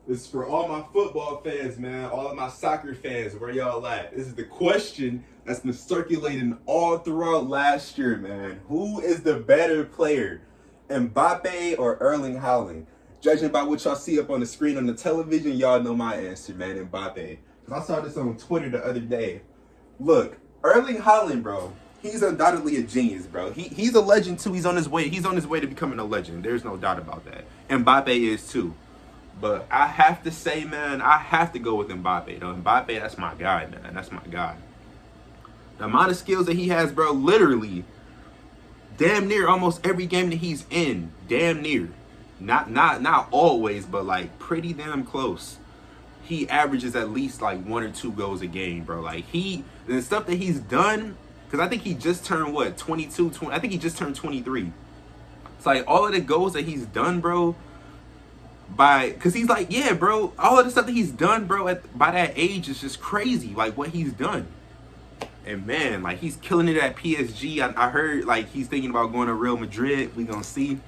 This is for all my football fans, man. All of my soccer fans. Where y'all at? This is the question that's been circulating all throughout last year, man. Who is the better player, Mbappe or Erling Haaland? Judging by what y'all see up on the screen on the television, y'all know my answer, man. Mbappe. Because I saw this on Twitter the other day. Look, Erling Haaland, bro. He's undoubtedly a genius, bro. He's a legend too. He's on his way. He's on his way to becoming a legend. There's no doubt about that. Mbappe is too. But I have to say, man, I have to go with Mbappe, though. Mbappe, that's my guy, man. That's my guy. The amount of skills that he has, bro, literally, damn near almost every game that he's in, damn near. Not always, but like pretty damn close. He averages at least like 1 or 2 goals a game, bro. Like the stuff that he's done, because I think he just turned, what, 22, 20, I think he just turned 23. It's like all of the goals that he's done, bro, because he's like, yeah, bro, all of the stuff that he's done, bro, by that age is just crazy, like what he's done. And man, like he's killing it at PSG. I heard like he's thinking about going to Real Madrid. We gonna see.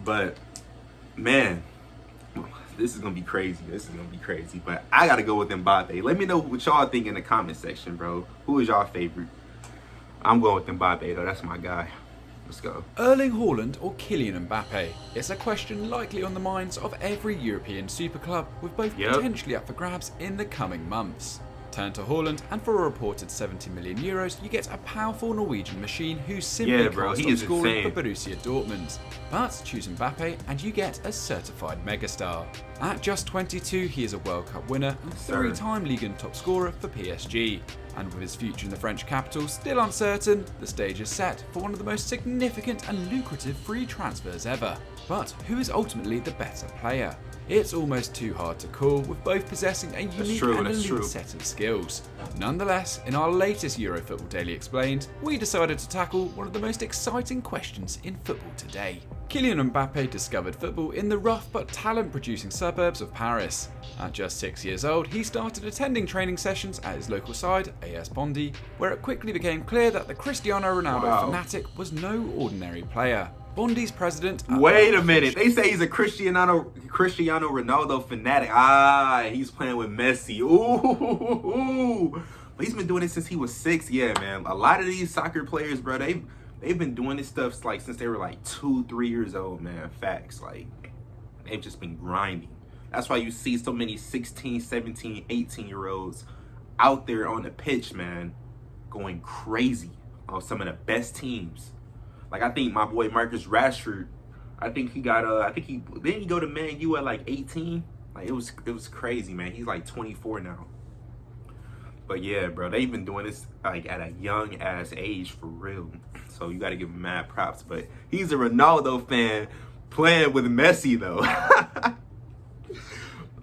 But man, this is gonna be crazy. This is gonna be crazy. But I gotta go with Mbappe. Let me know what y'all think in the comment section, bro. Who is y'all favorite? I'm going with Mbappe though. That's my guy. Let's go. Erling Haaland or Kylian Mbappe? It's a question likely on the minds of every European super club, with both potentially up for grabs in the coming months. Turn to Haaland, and for a reported 70 million euros, you get a powerful Norwegian machine who simply can't stop scoring for Borussia Dortmund. But choose Mbappe and you get a certified megastar. At just 22, he is a World Cup winner and 3-time Ligue 1 top scorer for PSG. And with his future in the French capital still uncertain, the stage is set for one of the most significant and lucrative free transfers ever. But who is ultimately the better player? It's almost too hard to call, with both possessing a unique and elite set of skills. Nonetheless, in our latest Eurofootball Daily Explained, we decided to tackle one of the most exciting questions in football today. Kylian Mbappe discovered football in the rough but talent-producing suburbs of Paris. At just 6 years old, he started attending training sessions at his local side, AS Bondy, where it quickly became clear that the Cristiano Ronaldo fanatic was no ordinary player. Bondy's president... Wait a minute. They say he's a Cristiano Ronaldo fanatic. He's playing with Messi. Ooh. But he's been doing it since he was 6. Yeah, man. A lot of these soccer players, bro, they've been doing this stuff like since they were like 2, 3 years old, man. Facts. Like, they've just been grinding. That's why you see so many 16, 17, 18-year-olds out there on the pitch, man, going crazy on some of the best teams. Like, I think my boy Marcus Rashford, I think he didn't he go to Man U at like 18? Like, it was crazy, man. He's like 24 now. But yeah, bro, they've been doing this like at a young ass age for real. So you got to give him mad props. But he's a Ronaldo fan playing with Messi though.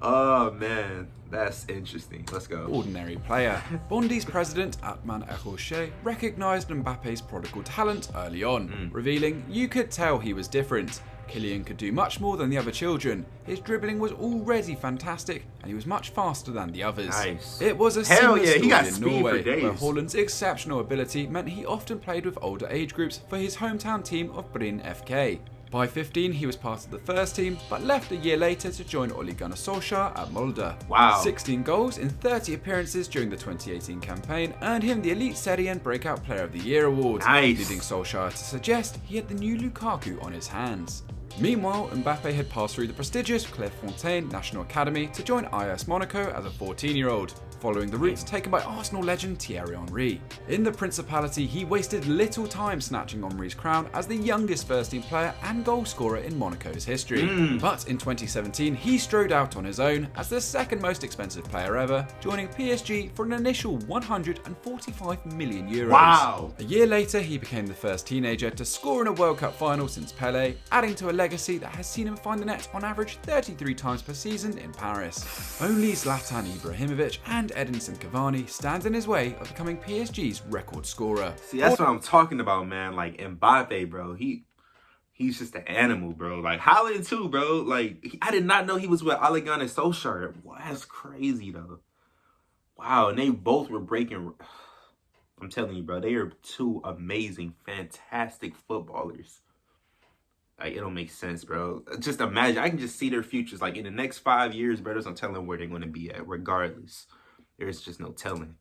Oh man, that's interesting. Let's go. Ordinary player. Bondy's president, Atman Ehoche, recognised Mbappe's prodigal talent early on, revealing, "You could tell he was different. Kylian could do much more than the other children. His dribbling was already fantastic, and he was much faster than the others." Nice. It was a similar story he got in speed Norway, for days. where Haaland's exceptional ability meant he often played with older age groups for his hometown team of Bryn FK. By 15, he was part of the first team, but left a year later to join Ole Gunnar Solskjaer at Molde. Wow. 16 goals in 30 appearances during the 2018 campaign earned him the Elite Serie and Breakout Player of the Year award, leading Solskjaer to suggest he had the new Lukaku on his hands. Meanwhile, Mbappe had passed through the prestigious Clairefontaine National Academy to join IS Monaco as a 14-year-old, following the route taken by Arsenal legend Thierry Henry. In the Principality, he wasted little time snatching Henry's crown as the youngest first-team player and goal scorer in Monaco's history. But in 2017, he strode out on his own as the second most expensive player ever, joining PSG for an initial 145 million euros. Wow. A year later, he became the first teenager to score in a World Cup final since Pelé, adding to a legacy that has seen him find the net on average 33 times per season in Paris. Only Zlatan Ibrahimovic and Edinson Cavani stand in his way of becoming PSG's record scorer. See, that's what I'm talking about, man. Like, Mbappe, bro, he's just an animal, bro. Like, Haaland too, bro. Like, I did not know he was with Ole Gunnar Solskjaer. Wow, that's crazy, though. Wow, and they both were breaking. I'm telling you, bro, they are two amazing, fantastic footballers. Like, it don't make sense, bro. Just imagine. I can just see their futures. Like, in the next 5 years, bro, there's no telling where they're going to be at, regardless. There's just no telling.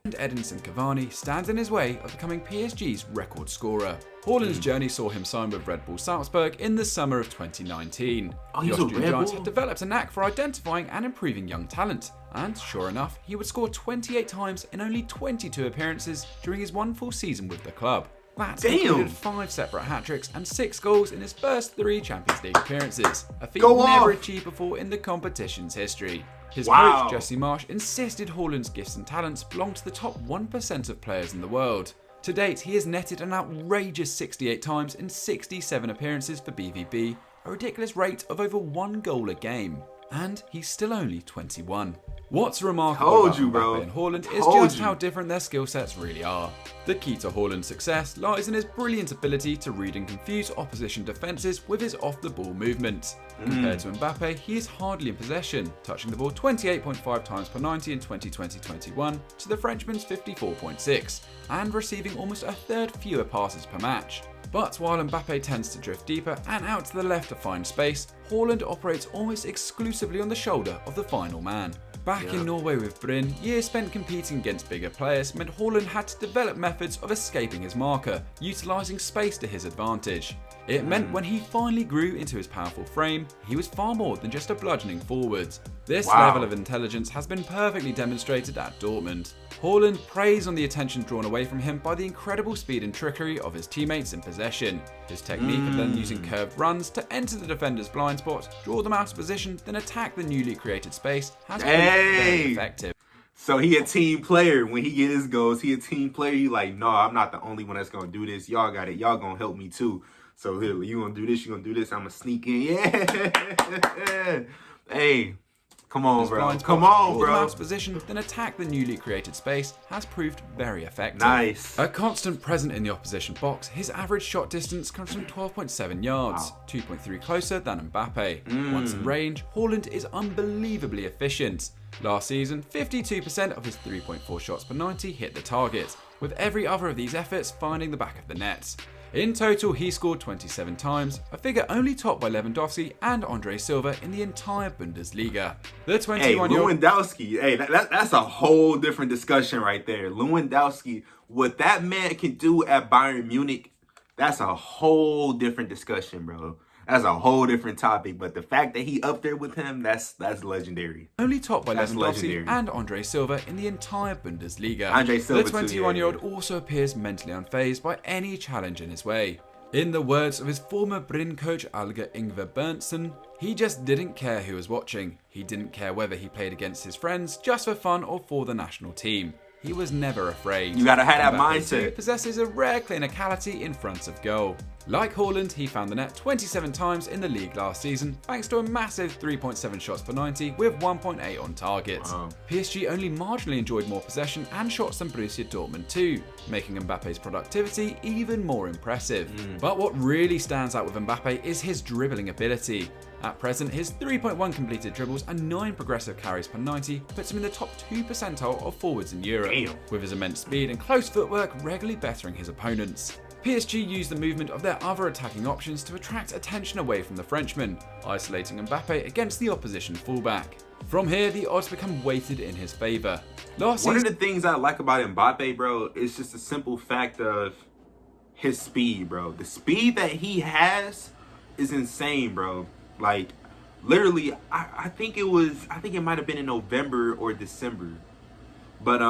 And Edinson Cavani stands in his way of becoming PSG's record scorer. Haaland's journey saw him sign with Red Bull Salzburg in the summer of 2019. Oh, The he's a Austrian Red Giants Bull? have developed a knack for identifying and improving young talent. And sure enough, he would score 28 times in only 22 appearances during his one full season with the club. That included 5 separate hat-tricks and 6 goals in his first 3 Champions League appearances, a feat never achieved before in the competition's history. His coach, Jesse Marsch, insisted Haaland's gifts and talents belong to the top 1% of players in the world. To date, he has netted an outrageous 68 times in 67 appearances for BVB, a ridiculous rate of over 1 goal a game. And he's still only 21. What's remarkable about Mbappe and Haaland is just how different their skill sets really are. The key to Haaland's success lies in his brilliant ability to read and confuse opposition defences with his off-the-ball movement. Compared to Mbappe, he is hardly in possession, touching the ball 28.5 times per 90 in 2020-21 to the Frenchman's 54.6, and receiving almost a third fewer passes per match. But while Mbappe tends to drift deeper and out to the left to find space, Haaland operates almost exclusively on the shoulder of the final man. Back in Norway with Brynn, years spent competing against bigger players meant Haaland had to develop methods of escaping his marker, utilising space to his advantage. It meant when he finally grew into his powerful frame, he was far more than just a bludgeoning forward. This level of intelligence has been perfectly demonstrated at Dortmund. Haaland preys on the attention drawn away from him by the incredible speed and trickery of his teammates in possession. His technique of then using curved runs to enter the defender's blind spot, draw them out of position, then attack the newly created space has been very effective. So he a team player. When he get his goals, he a team player. He like, no, I'm not the only one that's going to do this. Y'all got it. Y'all going to help me too. So here, you going to do this, you going to do this. I'm going to sneak in. Yeah. Hey. Come on, bro. Come on, bro. Out of position, then attack the newly created space has proved very effective. Nice. A constant present in the opposition box, his average shot distance comes from 12.7 yards, 2.3 closer than Mbappe. Once in range, Haaland is unbelievably efficient. Last season, 52% of his 3.4 shots per 90 hit the target, with every other of these efforts finding the back of the net. In total, he scored 27 times, a figure only topped by Lewandowski and Andre Silva in the entire Bundesliga. The 21-year-old Lewandowski, that's a whole different discussion right there. Lewandowski, what that man can do at Bayern Munich, that's a whole different discussion, bro. That's a whole different topic, but the fact that he up there with him, that's legendary. Only topped by Lewandowski and Andre Silva in the entire Bundesliga. Andre Silva the 21-year-old also appears mentally unfazed by any challenge in his way. In the words of his former Brynn coach Alger Ingvar Berntsen, he just didn't care who was watching. He didn't care whether he played against his friends just for fun or for the national team. He was never afraid. You gotta have that Mbappe mindset. too possesses a rare clinicality in front of goal. Like Haaland, he found the net 27 times in the league last season, thanks to a massive 3.7 shots per 90 with 1.8 on target. PSG only marginally enjoyed more possession and shots than Borussia Dortmund too, making Mbappe's productivity even more impressive. But what really stands out with Mbappe is his dribbling ability. At present, his 3.1 completed dribbles and 9 progressive carries per 90 puts him in the top 2 percentile of forwards in Europe, with his immense speed and close footwork regularly bettering his opponents. PSG used the movement of their other attacking options to attract attention away from the Frenchman, isolating Mbappe against the opposition fullback. From here, the odds become weighted in his favour. One of the things I like about Mbappe, bro, is just the simple fact of his speed, bro. The speed that he has is insane, bro. Like, literally, I think it might have been in November or December. But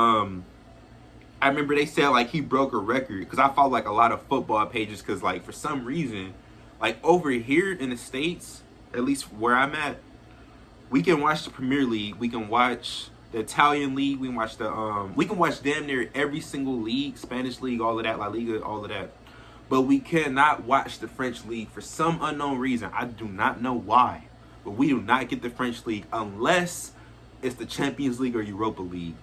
I remember they said like he broke a record, because I follow like a lot of football pages, because like for some reason, like over here in the States, at least where I'm at, we can watch the Premier League, we can watch the Italian league, we can watch damn near every single league, Spanish league, all of that, La Liga, all of that. But we cannot watch the French league for some unknown reason. I do not know why, but we do not get the French league unless it's the Champions League or Europa League.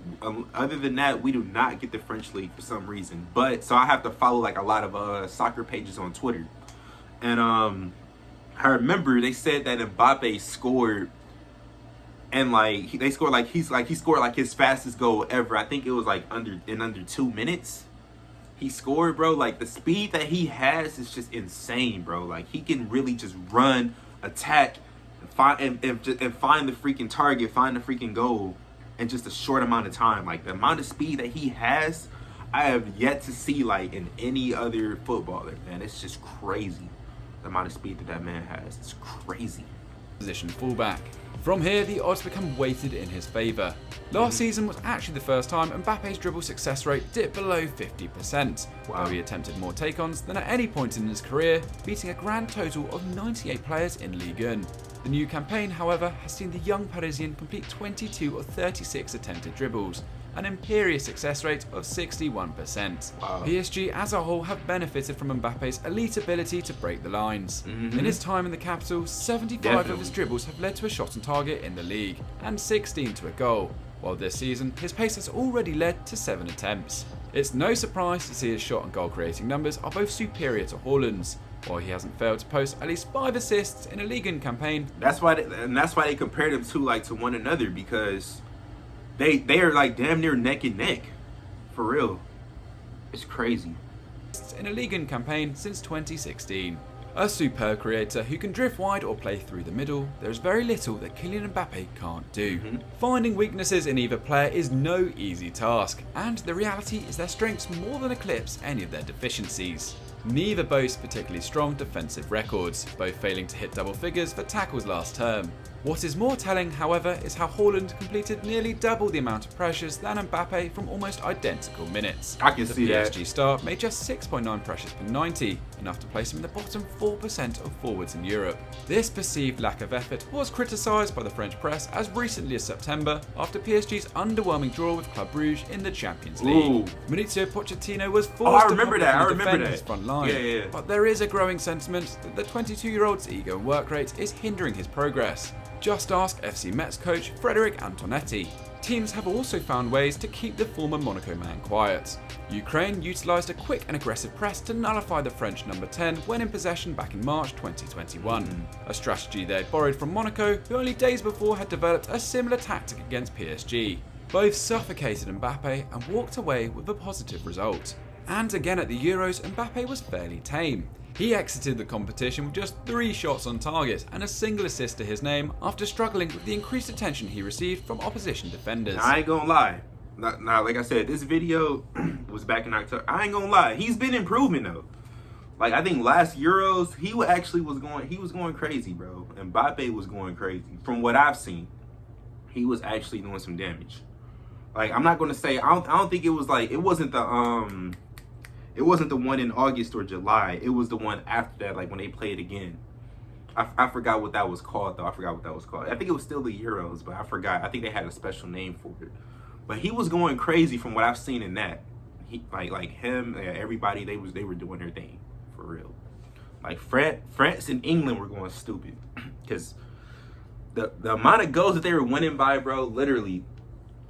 Other than that, we do not get the French league for some reason. But so I have to follow like a lot of soccer pages on Twitter. And I remember they said that Mbappe scored, and like he scored like his fastest goal ever. I think it was like under 2 minutes. he scored, bro. Like, the speed that he has is just insane, bro. Like, he can really just run, attack, and find the freaking target, find the freaking goal in just a short amount of time. Like, the amount of speed that he has, I have yet to see, like, in any other footballer, man. It's just crazy, the amount of speed that man has. It's crazy. Position fullback. From here, the odds become weighted in his favour. Last season was actually the first time Mbappe's dribble success rate dipped below 50%, Wow. though he attempted more take-ons than at any point in his career, beating a grand total of 98 players in Ligue 1. The new campaign, however, has seen the young Parisian complete 22 of 36 attempted dribbles, an imperious success rate of 61%. Wow. PSG as a whole have benefited from Mbappe's elite ability to break the lines. In his time in the capital, 75 of his dribbles have led to a shot on target in the league, and 16 to a goal, while this season his pace has already led to 7 attempts. It's no surprise to see his shot and goal creating numbers are both superior to Haaland's, while he hasn't failed to post at least 5 assists in a Ligue 1 campaign. That's why they compared them to one another, because they are like damn near neck and neck, for real. It's crazy. In a Ligue 1 campaign since 2016. A superb creator who can drift wide or play through the middle, there is very little that Kylian Mbappe can't do. Finding weaknesses in either player is no easy task, and the reality is their strengths more than eclipse any of their deficiencies. Neither boast particularly strong defensive records, both failing to hit double figures for tackles last term. What is more telling, however, is how Haaland completed nearly double the amount of pressures than Mbappe from almost identical minutes. I can see that. The PSG star made just 6.9 pressures per 90, enough to place him in the bottom 4% of forwards in Europe. This perceived lack of effort was criticised by the French press as recently as September after PSG's underwhelming draw with Club Brugge in the Champions League. Maurizio Pochettino was forced to defend his front line, Yeah. but there is a growing sentiment that the 22-year-old's ego and work rate is hindering his progress. Just ask FC Metz coach Frédéric Antonetti. Teams have also found ways to keep the former Monaco man quiet. Ukraine utilised a quick and aggressive press to nullify the French number 10 when in possession back in March 2021. A strategy they had borrowed from Monaco, who only days before had developed a similar tactic against PSG. Both suffocated Mbappe and walked away with a positive result. And again at the Euros, Mbappe was fairly tame. He exited the competition with just 3 shots on target and a single assist to his name after struggling with the increased attention he received from opposition defenders. I ain't gonna lie. Now, like I said, this video was back in October. I ain't gonna lie. He's been improving though. Like, I think last Euros, he was going crazy, bro. Mbappe was going crazy. From what I've seen, he was actually doing some damage. Like, I'm not gonna say, I don't think it was like, it wasn't the one in August or July. It was the one after that, like when they played again. I forgot what that was called, though. I think it was still the Euros, but I forgot. I think they had a special name for it. But he was going crazy from what I've seen in that. He like him, everybody, they were doing their thing for real. Like France and England were going stupid because the amount of goals that they were winning by, bro, literally,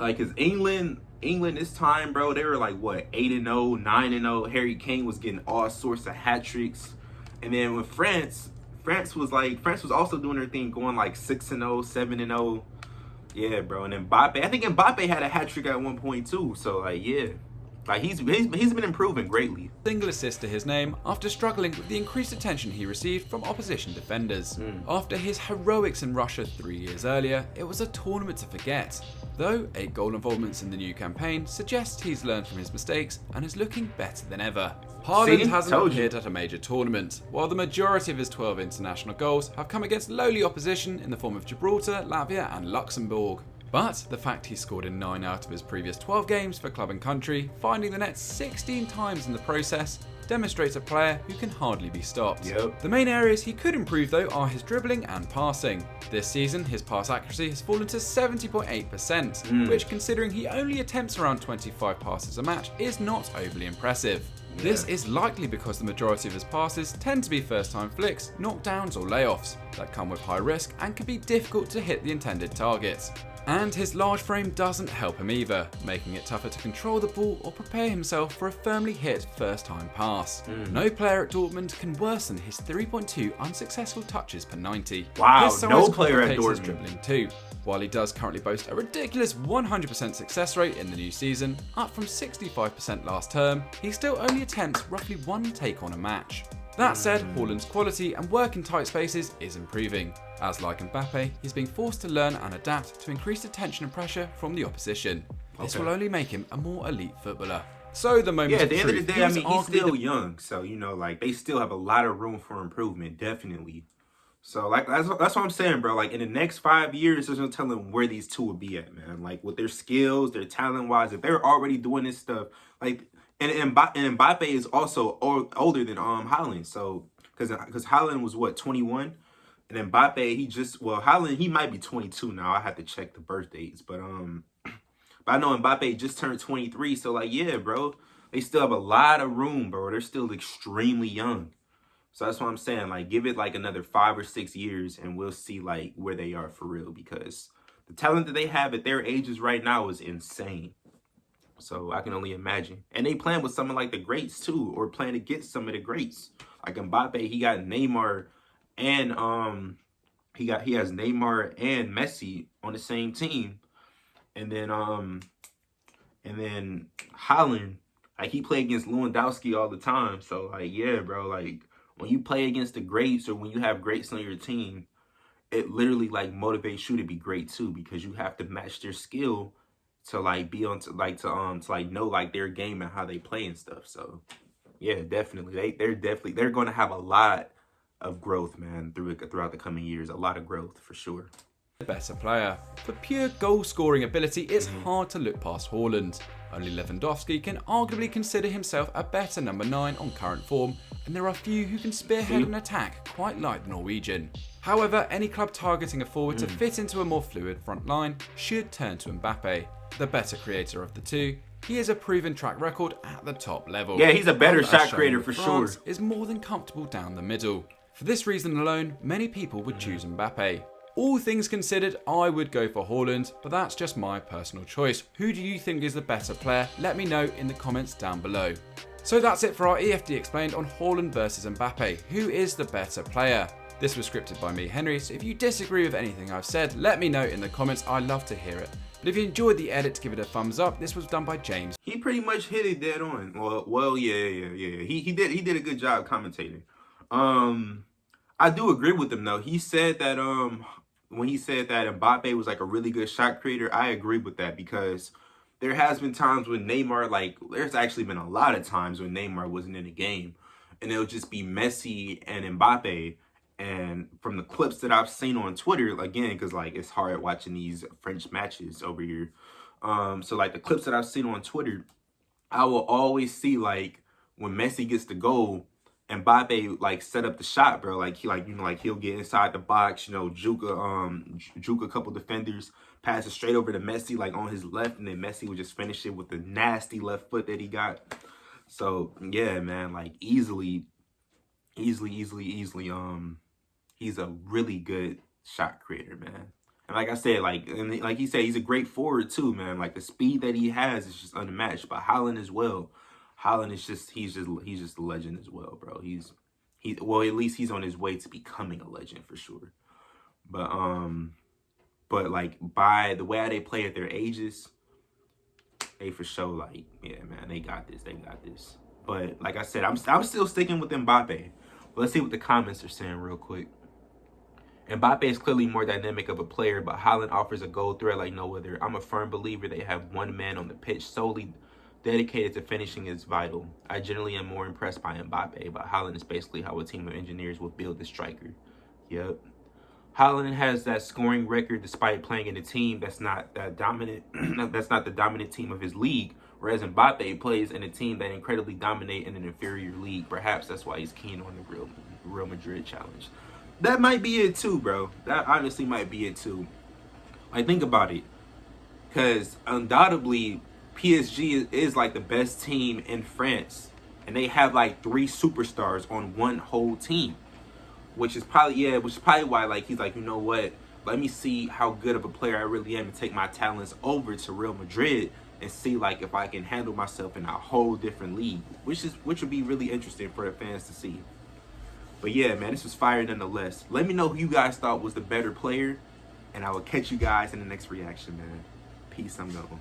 like, because England this time, bro, they were like, what, 8-0, 9-0. Harry Kane was getting all sorts of hat tricks. And then with France was also doing their thing, going like 6-0, 7-0. Yeah, bro. And Mbappe, I think Mbappe had a hat trick at one point too. So, like, yeah. Like, he's been improving greatly. Single assist to his name after struggling with the increased attention he received from opposition defenders. After his heroics in Russia 3 years earlier, it was a tournament to forget. Though 8 goal involvements in the new campaign suggests he's learned from his mistakes and is looking better than ever. Haaland hasn't appeared at a major tournament, while the majority of his 12 international goals have come against lowly opposition in the form of Gibraltar, Latvia and Luxembourg. But the fact he scored in 9 out of his previous 12 games for club and country, finding the net 16 times in the process, demonstrates a player who can hardly be stopped. The main areas he could improve though are his dribbling and passing. This season his pass accuracy has fallen to 70.8%, which, considering he only attempts around 25 passes a match, is not overly impressive. This is likely because the majority of his passes tend to be first-time flicks, knockdowns or layoffs that come with high risk and can be difficult to hit the intended targets. And his large frame doesn't help him either, making it tougher to control the ball or prepare himself for a firmly hit first-time pass. No player at Dortmund can worsen his 3.2 unsuccessful touches per 90. Wow, His size no player at complicates his Dortmund. dribbling too. While he does currently boast a ridiculous 100% success rate in the new season, up from 65% last term, he still only attempts roughly 1 take on a match. That said, Haaland's quality and work in tight spaces is improving, as like Mbappe, he's being forced to learn and adapt to increased attention and pressure from the opposition. This will only make him a more elite footballer. So the moment at the end of the day, I mean, he's still the young, so you know, like they still have a lot of room for improvement, definitely. So like that's what I'm saying, bro. Like in the next 5 years, there's no telling where these two will be at, man. Like with their skills, their talent wise, if they're already doing this stuff, like and Mbappe is also older than Haaland, so because Haaland was what 21, and Mbappe Haaland he might be 22 now. I have to check the birth dates, but I know Mbappe just turned 23, so like, yeah, bro, they still have a lot of room, bro. They're still extremely young. So that's what I'm saying. Like, give it like another 5 or 6 years, and we'll see like where they are for real. Because the talent that they have at their ages right now is insane. So I can only imagine. And they playing with someone like the greats too, or playing against some of the greats. Like Mbappe, he got Neymar, and he has Neymar and Messi on the same team. And then Haaland, like he played against Lewandowski all the time. So like, yeah, bro, like when you play against the greats or when you have greats on your team, it literally like motivates you to be great too, because you have to match their skill to like be on to know like their game and how they play and stuff. So yeah, definitely they're going to have a lot of growth, man, throughout the coming years. A lot of growth for sure. Better player. For pure goal-scoring ability, it's hard to look past Haaland. Only Lewandowski can arguably consider himself a better number 9 on current form, and there are few who can spearhead an attack quite like the Norwegian. However, any club targeting a forward to fit into a more fluid front line should turn to Mbappe. The better creator of the two, he has a proven track record at the top level. Yeah, he's a better And, shot shown creator with for France, sure. Is more than comfortable down the middle. For this reason alone, many people would choose Mbappe. All things considered, I would go for Haaland, but that's just my personal choice. Who do you think is the better player? Let me know in the comments down below. So that's it for our EFD Explained on Haaland versus Mbappe. Who is the better player? This was scripted by me, Henry, so if you disagree with anything I've said, let me know in the comments. I'd love to hear it. But if you enjoyed the edit, give it a thumbs up. This was done by James. He pretty much hit it dead on. Well, yeah. He did a good job commentating. I do agree with him though. He said that when he said that Mbappe was like a really good shot creator, I agree with that, because there has been times when Neymar, like there's actually been a lot of times when Neymar wasn't in the game, and it'll just be Messi and Mbappe. And from the clips that I've seen on Twitter, again, because like it's hard watching these French matches over here. So like the clips that I've seen on Twitter, I will always see like when Messi gets the goal, Mbappe like set up the shot, bro. Like he'll get inside the box, juke a couple defenders, pass it straight over to Messi like on his left, and then Messi would just finish it with the nasty left foot that he got. So yeah, man, like easily. He's a really good shot creator, man. And like I said, like he said, he's a great forward too, man. Like the speed that he has is just unmatched. But Haaland as well. Haaland is he's just a legend as well, bro. Well, at least he's on his way to becoming a legend for sure. But like by the way they play at their ages, they for sure like, yeah, man, they got this. But like I said, I'm still sticking with Mbappe. Let's see what the comments are saying real quick. Mbappe is clearly more dynamic of a player, but Haaland offers a goal threat like no other. I'm a firm believer they have one man on the pitch solely dedicated to finishing is vital. I generally am more impressed by Mbappe, but Haaland is basically how a team of engineers will build the striker. Yep. Haaland has that scoring record despite playing in a team that's not that dominant. That's not the dominant team of his league. Whereas Mbappe plays in a team that incredibly dominate in an inferior league. Perhaps that's why he's keen on the Real Madrid challenge. That might be it too, bro. That honestly might be it too. Like, think about it. Because undoubtedly, PSG is like the best team in France. And they have like 3 superstars on one whole team. Which is probably why like he's like, you know what? Let me see how good of a player I really am and take my talents over to Real Madrid and see like if I can handle myself in a whole different league, which would be really interesting for the fans to see. But yeah, man, this was fire nonetheless. Let me know who you guys thought was the better player, And I will catch you guys in the next reaction, man. Peace, I'm going.